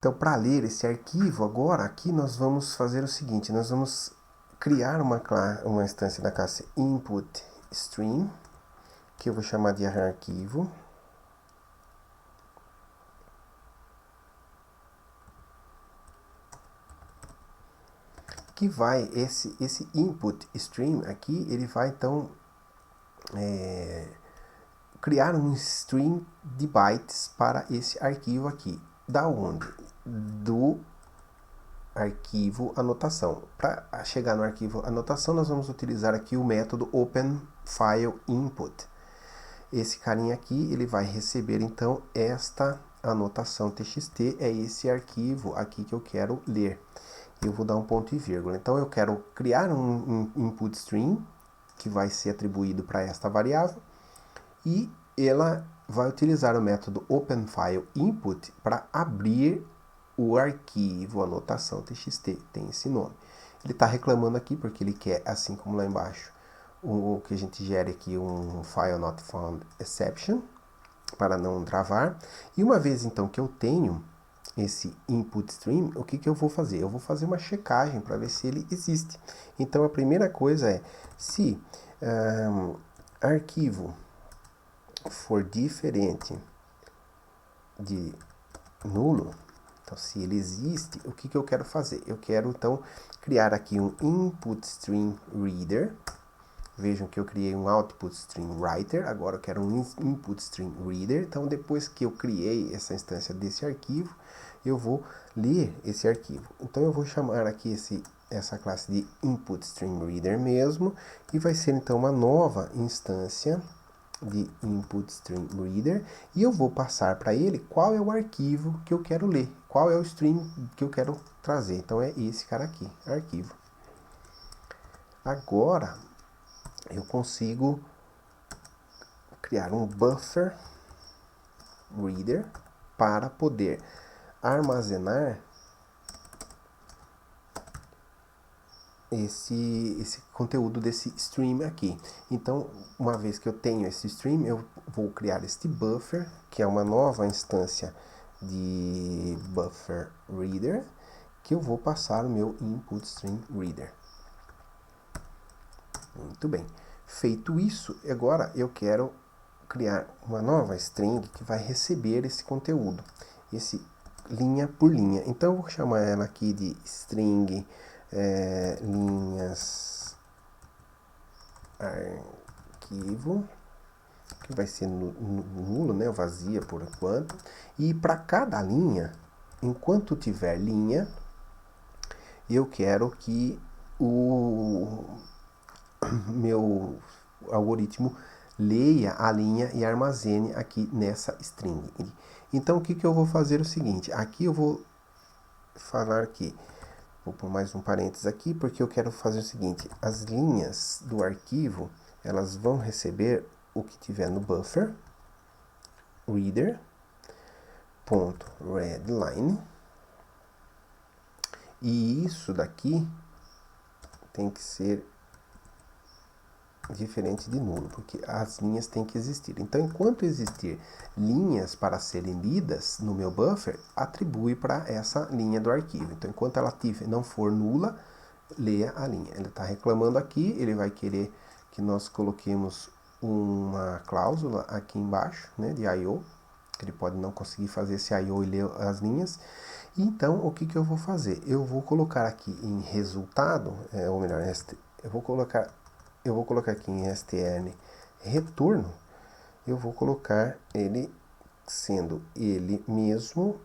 Então, para ler esse arquivo, agora aqui nós vamos fazer o seguinte, nós vamos criar uma instância da classe input_stream, que eu vou chamar de arquivo. Que vai, esse input stream aqui, ele vai então criar um string de bytes para esse arquivo aqui. Da onde? Do arquivo anotação. Para chegar no arquivo anotação, nós vamos utilizar aqui o método openFileInput. Esse carinha aqui, ele vai receber então esta anotação txt, é esse arquivo aqui que eu quero ler. Eu vou dar um ponto e vírgula. Então eu quero criar um input string que vai ser atribuído para esta variável e ela vai utilizar o método openFileInput para abrir o arquivo anotação txt, tem esse nome. Ele está reclamando aqui porque ele quer, assim como lá embaixo, o que a gente gere aqui um file not found exception para não travar. E uma vez então que eu tenho esse input stream, o que eu vou fazer? Eu vou fazer uma checagem para ver se ele existe. Então a primeira coisa é, se arquivo for diferente de nulo, então se ele existe, o que eu quero fazer? Eu quero então criar aqui um input stream reader. Vejam que eu criei um output stream writer, agora eu quero um input stream reader. Então depois que eu criei essa instância desse arquivo, eu vou ler esse arquivo. Então eu vou chamar aqui essa classe de input stream reader mesmo, e vai ser então uma nova instância de input stream reader, e eu vou passar para ele qual é o arquivo que eu quero ler, qual é o stream que eu quero trazer. Então é esse cara aqui, arquivo. Agora eu consigo criar um buffer reader para poder armazenar esse conteúdo desse stream aqui. Então, uma vez que eu tenho esse stream, eu vou criar este buffer, que é uma nova instância de buffer reader, que eu vou passar o meu input stream reader. Muito bem. Feito isso, agora eu quero criar uma nova string que vai receber esse conteúdo, esse linha por linha. Então eu vou chamar ela aqui de string linhas arquivo, que vai ser nulo, né, vazia por enquanto. E para cada linha, enquanto tiver linha, eu quero que o meu algoritmo leia a linha e armazene aqui nessa string. Então o que eu vou fazer é o seguinte, aqui eu vou falar que, vou pôr mais um parênteses aqui, porque eu quero fazer o seguinte, as linhas do arquivo, elas vão receber o que tiver no buffer, reader.readline, e isso daqui tem que ser diferente de nulo, porque as linhas têm que existir. Então, enquanto existir linhas para serem lidas no meu buffer, atribui para essa linha do arquivo. Então, enquanto ela não for nula, leia a linha. Ele está reclamando aqui, ele vai querer que nós coloquemos uma cláusula aqui embaixo, né, de I/O, que ele pode não conseguir fazer esse I/O e ler as linhas. Então, o que eu vou fazer? Eu vou colocar aqui em resultado, ou melhor, eu vou colocar aqui em str retorno, eu vou colocar ele sendo ele mesmo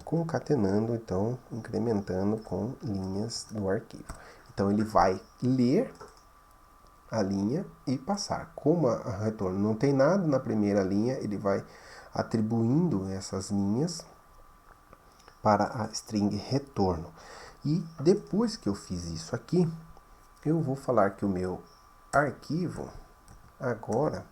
concatenando, então incrementando com linhas do arquivo. Então ele vai ler a linha e passar. Como a retorno não tem nada na primeira linha, ele vai atribuindo essas linhas para a string retorno. E depois que eu fiz isso aqui, eu vou falar que o meu arquivo, agora,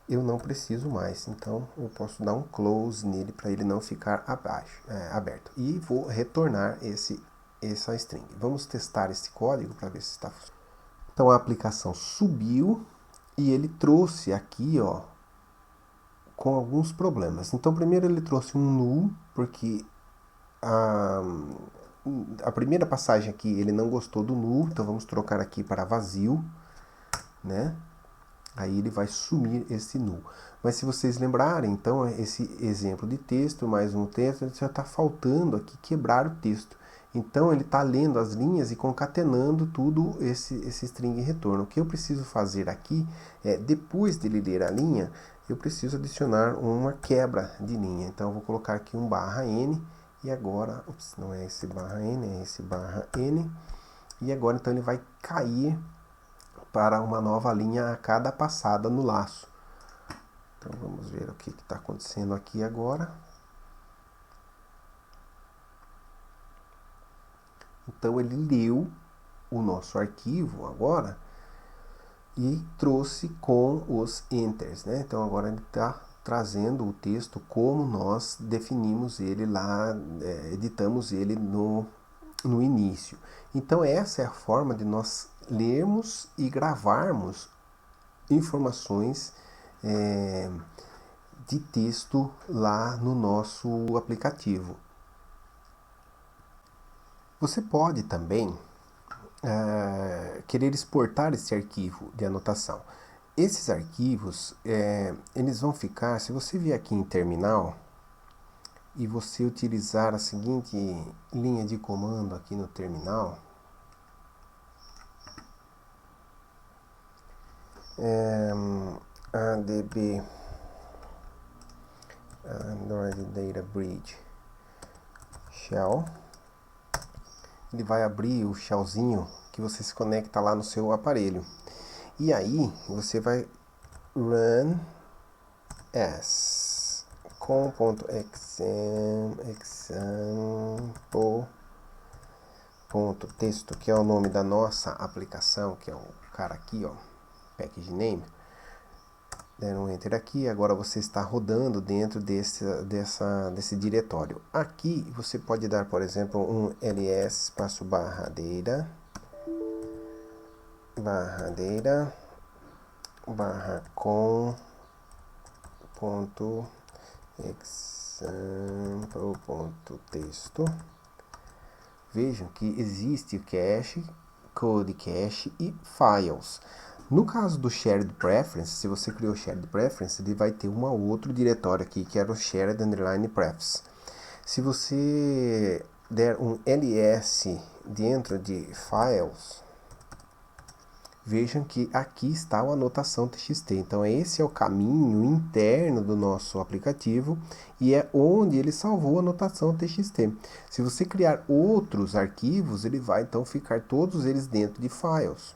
eu não preciso mais. Então, eu posso dar um close nele para ele não ficar aberto. E vou retornar essa string. Vamos testar esse código para ver se está funcionando. Então, a aplicação subiu e ele trouxe aqui, com alguns problemas. Então, primeiro ele trouxe um null, porque a primeira passagem aqui, ele não gostou do null, então vamos trocar aqui para vazio, né? Aí ele vai sumir esse null. Mas se vocês lembrarem, então, esse exemplo de texto, mais um texto, já está faltando aqui quebrar o texto. Então ele está lendo as linhas e concatenando tudo esse string retorno. O que eu preciso fazer aqui é, depois dele ler a linha, eu preciso adicionar uma quebra de linha. Então eu vou colocar aqui um /n, e agora, não é esse /n, é esse /n, e agora então ele vai cair para uma nova linha a cada passada no laço. Então vamos ver o que está acontecendo aqui agora. Então ele leu o nosso arquivo agora e trouxe com os enters, né? Então agora ele está trazendo o texto como nós definimos ele lá, editamos ele no início. Então essa é a forma de nós lermos e gravarmos informações de texto lá no nosso aplicativo. Você pode também querer exportar esse arquivo de anotação. Esses arquivos, eles vão ficar, se você vier aqui em terminal e você utilizar a seguinte linha de comando aqui no terminal, adb Android Data Bridge Shell, ele vai abrir o shellzinho que você se conecta lá no seu aparelho. E aí você vai run as com.example.texto, que é o nome da nossa aplicação, que é o cara aqui, ó, package name. Der um enter aqui, agora você está rodando dentro desse diretório. Aqui você pode dar, por exemplo, um ls espaço /data com.example.texto. Vejam que existe o cache, code cache e files. No caso do Shared Preference, se você criou Shared Preference, ele vai ter um outro diretório aqui, que era o Shared Underline Prefs. Se você der um ls dentro de Files, vejam que aqui está a anotação txt. Então esse é o caminho interno do nosso aplicativo e é onde ele salvou a anotação txt. Se você criar outros arquivos, ele vai então ficar todos eles dentro de Files.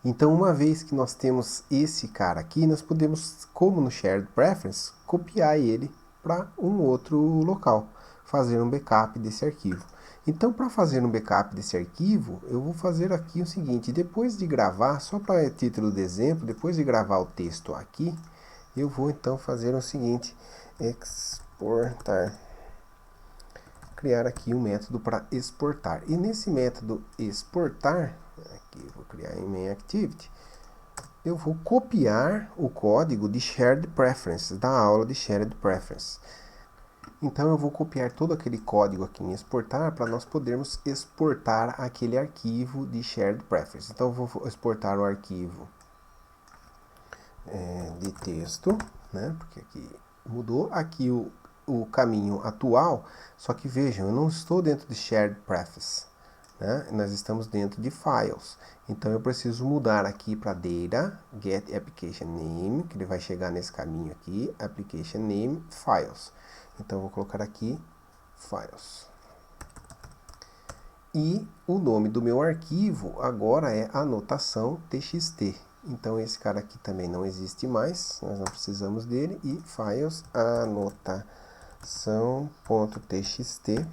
Então, uma vez que nós temos esse cara aqui, nós podemos, como no Shared Preference, copiar ele para um outro local, fazer um backup desse arquivo. Então, para fazer um backup desse arquivo, eu vou fazer aqui o seguinte: depois de gravar, só para título de exemplo, depois de gravar o texto aqui, eu vou então fazer o seguinte: exportar. Criar aqui um método para exportar. E nesse método exportar, aqui vou criar em main activity, eu vou copiar o código de Shared Preference, da aula de Shared Preference. Então eu vou copiar todo aquele código aqui em exportar para nós podermos exportar aquele arquivo de Shared Preference. Então eu vou exportar o arquivo de texto, né? Porque aqui mudou aqui o caminho atual, só que vejam, eu não estou dentro de Shared Preference, né? Nós estamos dentro de Files. Então eu preciso mudar aqui para Data, Get Application Name, que ele vai chegar nesse caminho aqui, Application Name, Files. Então eu vou colocar aqui Files. E o nome do meu arquivo agora é anotação txt. Então esse cara aqui também não existe mais, nós não precisamos dele. E Files, anotação.txt.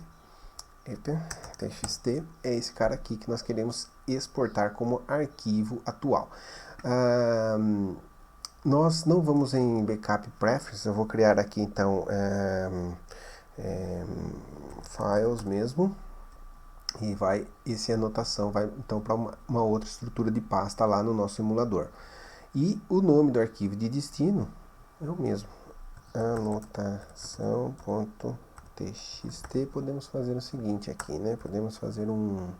TXT é esse cara aqui que nós queremos exportar como arquivo atual. Nós não vamos em Backup Preference, eu vou criar aqui então Files mesmo, e essa anotação vai então para uma outra estrutura de pasta lá no nosso emulador. E o nome do arquivo de destino é o mesmo, anotação.txt. .txt, podemos fazer o seguinte aqui, né? Podemos fazer um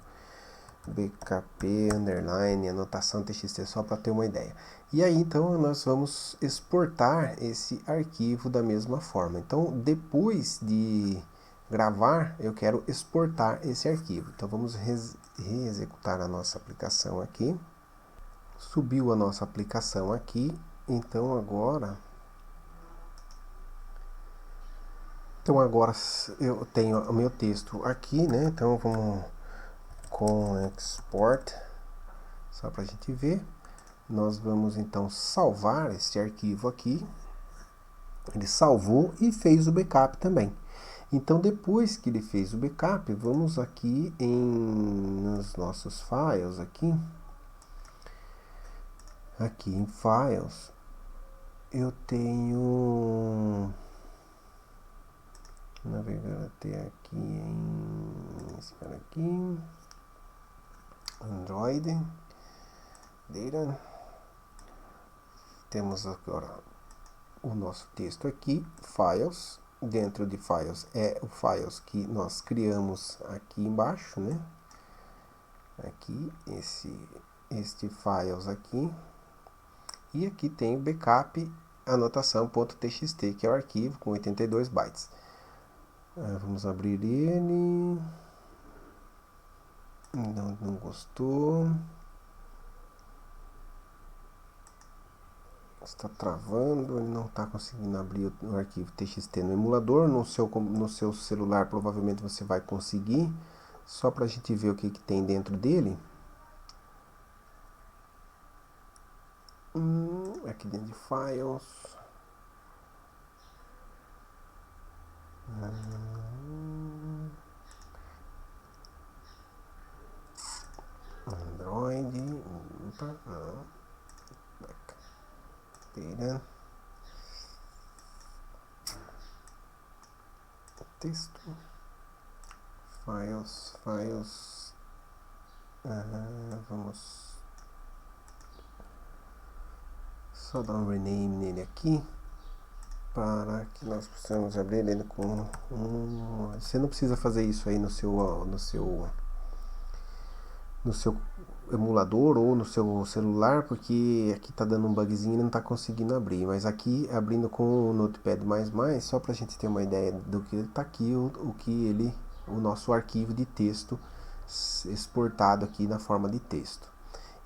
bkp underline anotação txt só para ter uma ideia. E aí então nós vamos exportar esse arquivo da mesma forma. Então depois de gravar, eu quero exportar esse arquivo. Então vamos reexecutar a nossa aplicação aqui. Subiu a nossa aplicação aqui. Então agora eu tenho o meu texto aqui, né? Então vamos com export, só para a gente ver. Nós vamos então salvar esse arquivo aqui. Ele salvou e fez o backup também. Então depois que ele fez o backup, vamos aqui nos nossos files aqui em files, eu tenho navegar até aqui espera aqui, Android, Data, temos agora o nosso texto aqui, Files, dentro de Files é o Files que nós criamos aqui embaixo, né? Aqui, este Files aqui, e aqui tem o backup anotação.txt, que é o arquivo com 82 bytes. Vamos abrir ele. Não gostou. Está travando, ele não está conseguindo abrir o arquivo txt no emulador. No seu celular provavelmente você vai conseguir. Só para a gente ver o que tem dentro dele. Aqui dentro de Files. Android. Opa, não. Data. Texto. Files. Vamos só dar um rename nele aqui, para que nós possamos abrir ele com você não precisa fazer isso aí no seu emulador ou no seu celular, porque aqui tá dando um bugzinho e não está conseguindo abrir, mas aqui abrindo com o Notepad++, só para a gente ter uma ideia do que está aqui, o nosso arquivo de texto exportado aqui na forma de texto.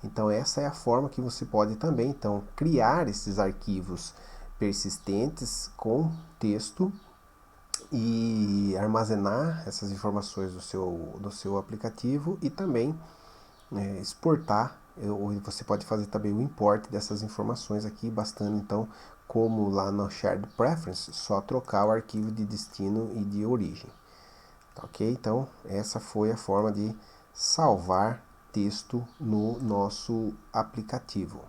Então essa é a forma que você pode também então criar esses arquivos persistentes com texto e armazenar essas informações do seu aplicativo e também exportar, ou você pode fazer também o import dessas informações aqui, bastando então, como lá no Shared Preference, só trocar o arquivo de destino e de origem. Tá, ok? Então essa foi a forma de salvar texto no nosso aplicativo.